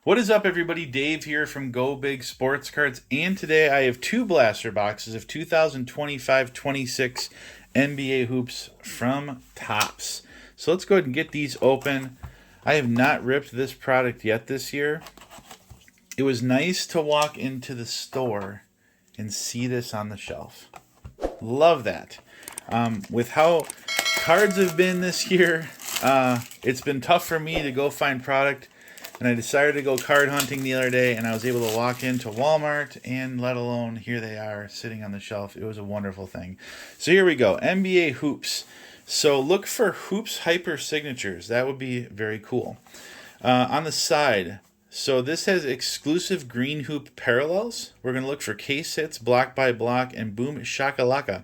What is up, everybody? Dave here from Go Big Sports Cards, and today I have two blaster boxes of 2025-26 NBA hoops from Topps. So let's go ahead and get these open. I have not ripped this product yet this year. It was nice to walk into the store and see this on the shelf. Love that. With how cards have been this year, it's been tough for me to go find product. And I decided to go card hunting the other day, and I was able to walk into Walmart, and let alone here they are sitting on the shelf. It was a wonderful thing. So here we go, NBA hoops. So look for hoops hyper signatures. That would be very cool. On the side, so this has exclusive green hoop parallels. We're going to look for case hits, block by block, and boom, Shaka, Laka.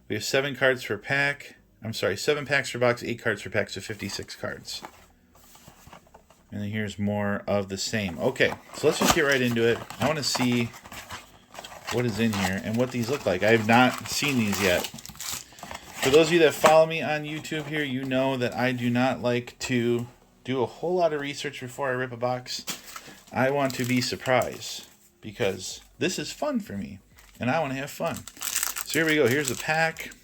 We have 7 cards per pack. 7 packs per box, 8 cards per pack, so 56 cards. And then here's more of the same. Okay, so let's just get right into it. I want to see what is in here and what these look like. I have not seen these yet. For those of you that follow me on YouTube here, you know that I do not like to do a whole lot of research before I rip a box. I want to be surprised because this is fun for me, and I want to have fun. So here we go. Here's the pack.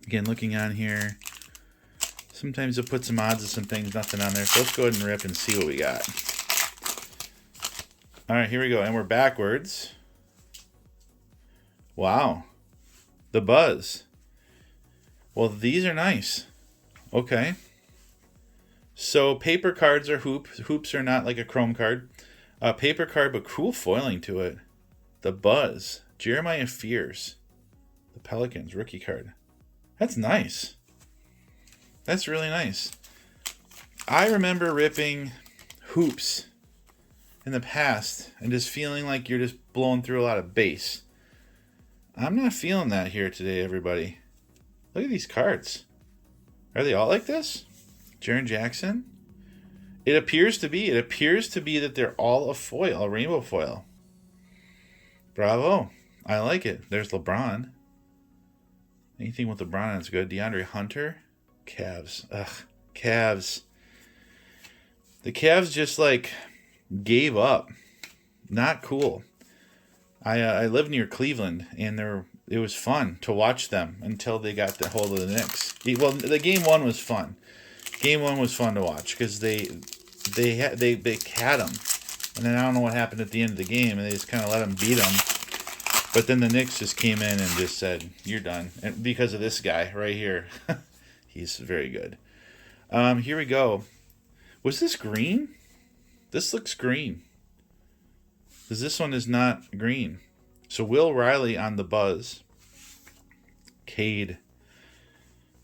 Again, looking on here. Sometimes it puts some odds of some things, nothing on there. So let's go ahead and rip and see what we got. All right, here we go. And we're backwards. Wow. The Buzz. Well, these are nice. Okay. So paper cards are hoops. Hoops are not like a chrome card. Paper card, but cool foiling to it. The Buzz. Jeremiah Fears. The Pelicans rookie card. That's nice. That's really nice. I remember ripping hoops in the past and just feeling like you're just blowing through a lot of base. I'm not feeling that here today, everybody. Look at these cards. Are they all like this? Jaren Jackson? It appears to be. It appears to be that they're all a foil, a rainbow foil. Bravo. I like it. There's LeBron. Anything with LeBron is good. DeAndre Hunter. Cavs. Ugh. Cavs. The Cavs just gave up. Not cool. I live near Cleveland, and it was fun to watch them until they got the hold of the Knicks. Well, the game one was fun. Game one was fun to watch because they had them, and then I don't know what happened at the end of the game, and they just kind of let them beat them. But then the Knicks just came in and just said, "You're done," and because of this guy right here. He's very good. Here we go. Was this green? This looks green. Because this one is not green. So Will Riley on the Buzz. Cade.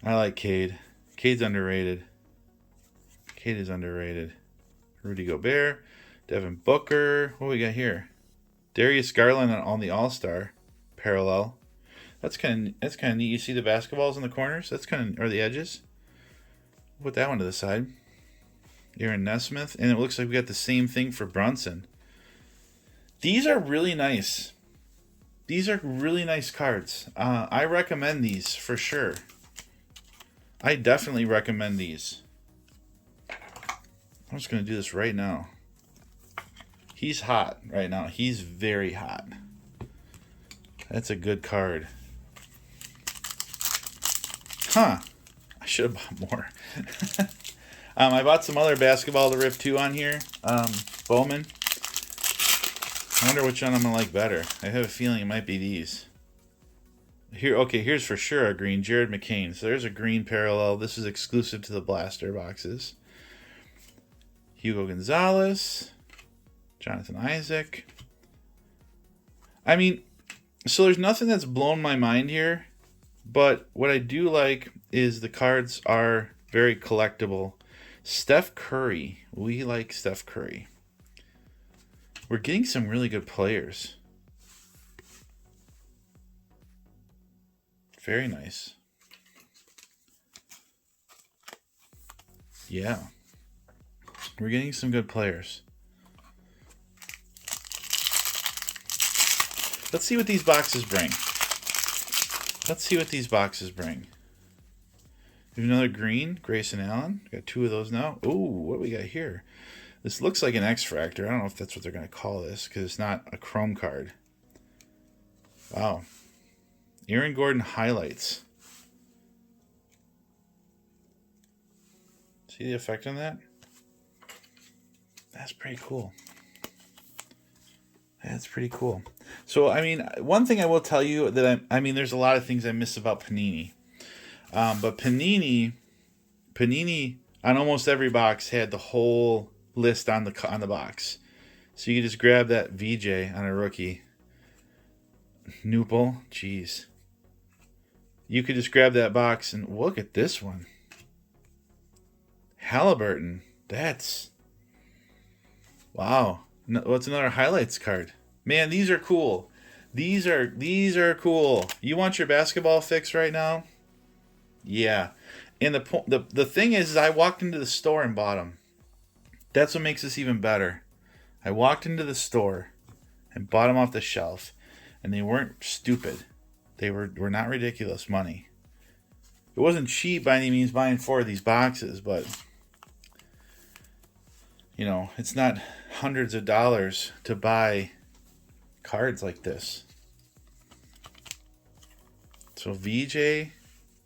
I like Cade. Cade's underrated. Cade is underrated. Rudy Gobert. Devin Booker. What do we got here? Darius Garland on the All-Star parallel. That's kind of neat. You see the basketballs in the corners? Or the edges. Put that one to the side. Aaron Nesmith. And it looks like we got the same thing for Brunson. These are really nice. These are really nice cards. I recommend these for sure. I definitely recommend these. I'm just going to do this right now. He's hot right now. He's very hot. That's a good card. Huh. I should have bought more. I bought some other basketball to rip too on here. Bowman. I wonder which one I'm going to like better. I have a feeling it might be these. Here's for sure a green. Jared McCain. So there's a green parallel. This is exclusive to the blaster boxes. Hugo Gonzalez. Jonathan Isaac. I mean, so there's nothing that's blown my mind here. But what I do like is the cards are very collectible. Steph Curry. We like Steph Curry. We're getting some really good players. Very nice. Yeah. We're getting some good players. Let's see what these boxes bring. Let's see what these boxes bring. We have another green, Grayson Allen. Got 2 of those now. Ooh, what do we got here? This looks like an X-Fractor. I don't know if that's what they're going to call this because it's not a chrome card. Wow. Aaron Gordon highlights. See the effect on that? That's pretty cool. That's pretty cool. So, I mean, one thing I will tell you that I mean, there's a lot of things I miss about Panini. But Panini on almost every box had the whole list on the box. So you can just grab that VJ on a rookie. Newple, jeez. You could just grab that box and look at this one. Halliburton, that's... Wow. What's another highlights card? Man, these are cool. These are cool. You want your basketball fix right now? Yeah. And the thing is I walked into the store and bought them. That's what makes this even better. I walked into the store and bought them off the shelf, and they weren't stupid. They were not ridiculous money. It wasn't cheap by any means buying 4 of these boxes, but you know, it's not hundreds of dollars to buy cards like this. So VJ,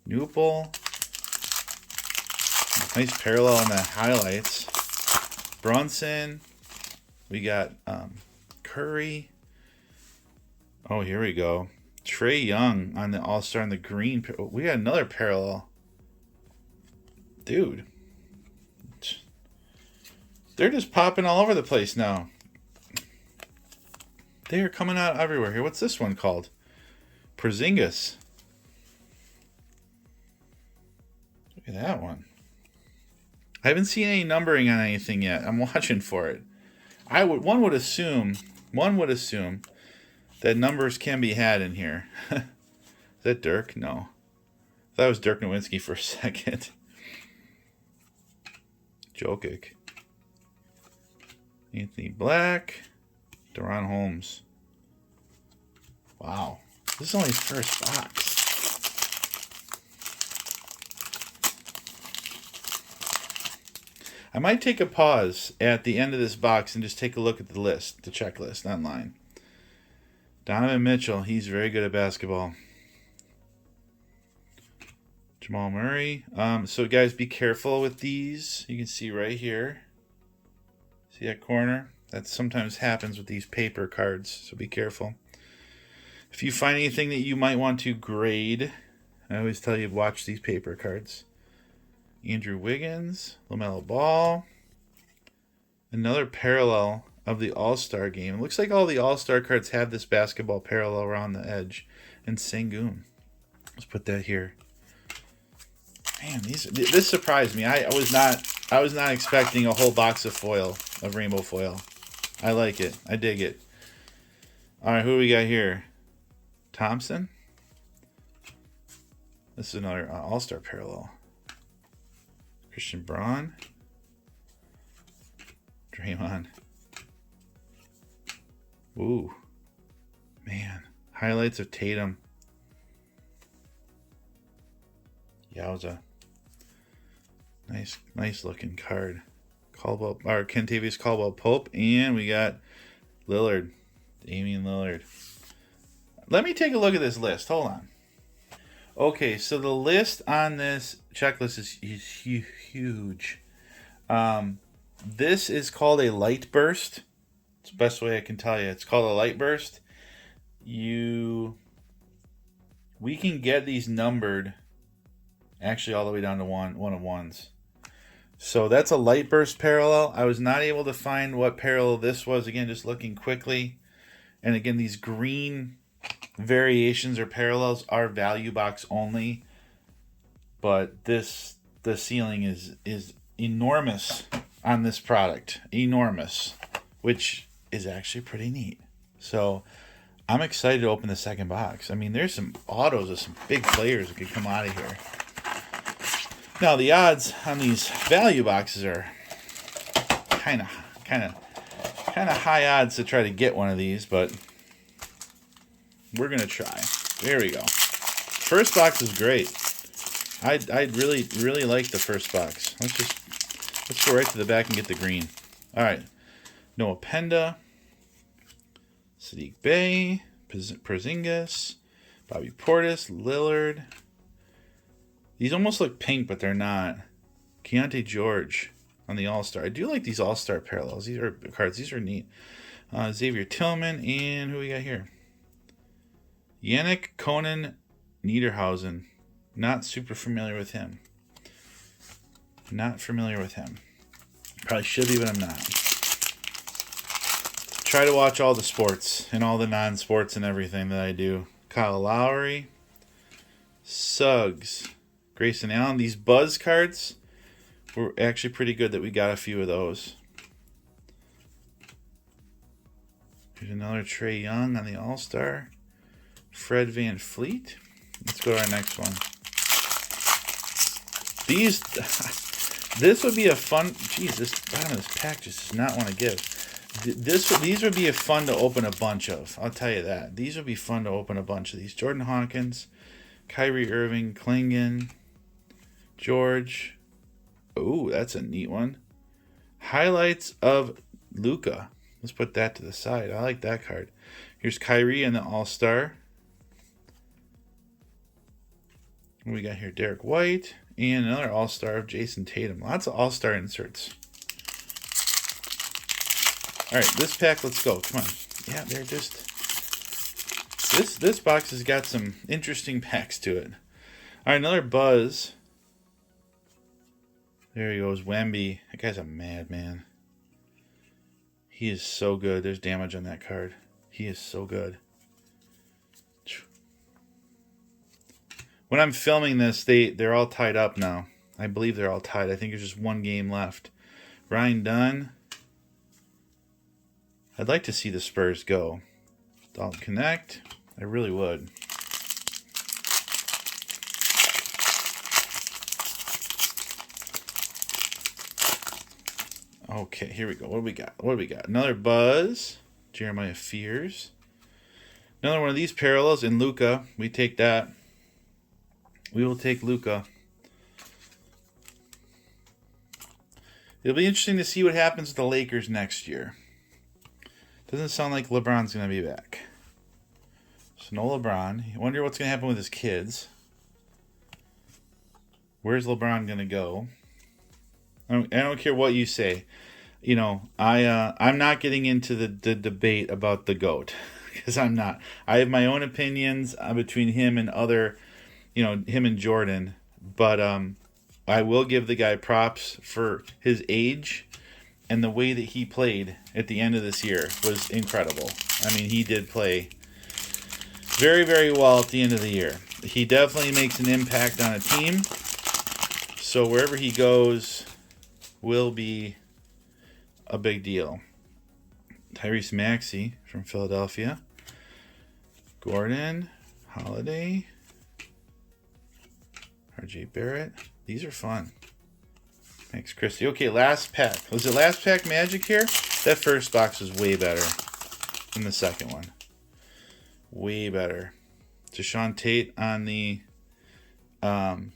Newple, nice parallel on the highlights. Brunson, we got Curry. Oh, here we go. Trae Young on the All-Star on the green. We got another parallel. Dude. They're just popping all over the place now. They are coming out everywhere here. What's this one called? Porzingis. Look at that one. I haven't seen any numbering on anything yet. I'm watching for it. One would assume that numbers can be had in here. Is that Dirk? No. I thought it was Dirk Nowitzki for a second. Jokic. Anthony Black. Deron Holmes. Wow. This is only his first box. I might take a pause at the end of this box and just take a look at the list, the checklist online. Donovan Mitchell, he's very good at basketball. Jamal Murray. So guys, be careful with these. You can see right here. See that corner? That sometimes happens with these paper cards, so be careful. If you find anything that you might want to grade, I always tell you watch these paper cards. Andrew Wiggins, LaMelo Ball. Another parallel of the All-Star game. It looks like all the All-Star cards have this basketball parallel around the edge. And Sengun. Let's put that here. Man, this surprised me. I was not expecting a whole box of foil, of rainbow foil. I like it. I dig it. All right, who do we got here? Thompson. This is another All-Star parallel. Christian Braun. Draymond. Ooh. Man. Highlights of Tatum. Yowza. Nice looking card. Kentavious Caldwell Pope. And we got Lillard. Damian Lillard. Let me take a look at this list. Hold on. Okay, so the list on this checklist is huge. This is called a light burst. It's the best way I can tell you. It's called a light burst. We can get these numbered actually all the way down to one of ones. So that's a light burst parallel. I was not able to find what parallel this was. Again, just looking quickly. And again, these green variations or parallels are value box only. But the ceiling is enormous on this product. Enormous. Which is actually pretty neat. So I'm excited to open the second box. I mean, there's some autos of some big players that could come out of here. Now, the odds on these value boxes are kind of high odds to try to get one of these, but we're going to try. There we go. First box is great. I really like the first box. Let's go right to the back and get the green. All right. Noah Penda, Sadiq Bey, Porzingis, Bobby Portis, Lillard. These almost look pink, but they're not. Keontae George on the All-Star. I do like these All-Star parallels. These are cards. These are neat. Xavier Tillman, and who we got here? Yannick Conan Niederhausen. Not super familiar with him. Not familiar with him. Probably should be, but I'm not. Try to watch all the sports and all the non-sports and everything that I do. Kyle Lowry, Suggs, Grayson Allen. These Buzz cards were actually pretty good that we got a few of those. Here's another Trae Young on the All-Star. Fred Van Fleet. Let's go to our next one. This would be a fun... Jeez, this bottom of this pack just does not want to give. These would be fun to open a bunch of. I'll tell you that. These would be fun to open a bunch of these. Jordan Hawkins, Kyrie Irving, Klingon, George. Ooh, that's a neat one. Highlights of Luka. Let's put that to the side. I like that card. Here's Kyrie and the All-Star. We got here Derek White and another All-Star of Jason Tatum. Lots of All-Star inserts. All right, this pack, let's go. Come on. Yeah, they're just... This box has got some interesting packs to it. All right, another Buzz. There he goes, Wemby. That guy's a madman. He is so good. There's damage on that card. He is so good. When I'm filming this, they're all tied up now. I believe they're all tied. I think there's just one game left. Ryan Dunn. I'd like to see the Spurs go. Dalton Connect. I really would. Okay, here we go. What do we got? What do we got? Another Buzz. Jeremiah Fears. Another one of these parallels in Luka. We take that. We will take Luka. It'll be interesting to see what happens with the Lakers next year. Doesn't sound like LeBron's going to be back. So no LeBron. I wonder what's going to happen with his kids. Where's LeBron going to go? I don't care what you say. You know, I'm not getting into the debate about the GOAT. Because I'm not. I have my own opinions between him and other... him and Jordan, but I will give the guy props for his age and the way that he played at the end of this year was incredible. I mean, he did play very, very well at the end of the year. He definitely makes an impact on a team, so wherever he goes will be a big deal. Tyrese Maxey from Philadelphia. Gordon, Holiday, RJ Barrett. These are fun. Thanks, Christy. Okay, last pack. Was it last pack Magic here? That first box was way better than the second one. Way better. Deshaun Tate on the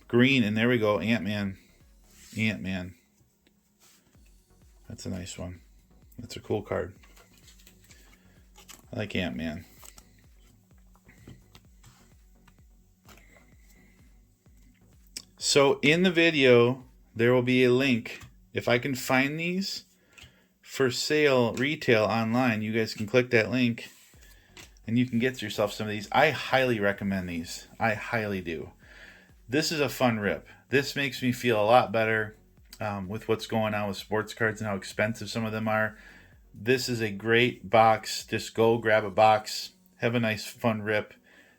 green. And there we go. Ant-Man. Ant-Man. That's a nice one. That's a cool card. I like Ant-Man. So in the video, there will be a link. If I can find these for sale, retail online, you guys can click that link and you can get yourself some of these. I highly recommend these. I highly do. This is a fun rip. This makes me feel a lot better with what's going on with sports cards and how expensive some of them are. This is a great box. Just go grab a box, have a nice fun rip,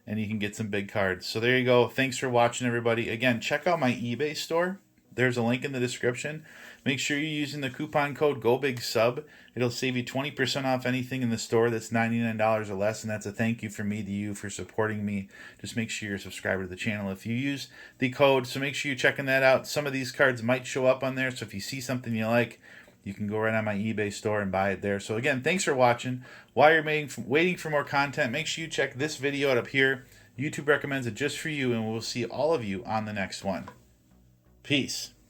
and you can get some big cards. So there you go. Thanks for watching, everybody. Again, check out my eBay store. There's a link in the description. Make sure you're using the coupon code GOBIGSUB. It'll save you 20% off anything in the store that's $99 or less, and that's a thank you from me to you for supporting me. Just make sure you're a subscriber to the channel if you use the code, so make sure you're checking that out. Some of these cards might show up on there, so if you see something you like, you can go right on my eBay store and buy it there. So again, thanks for watching. While you're waiting for more content, make sure you check this video out up here. YouTube recommends it just for you, and we'll see all of you on the next one. Peace.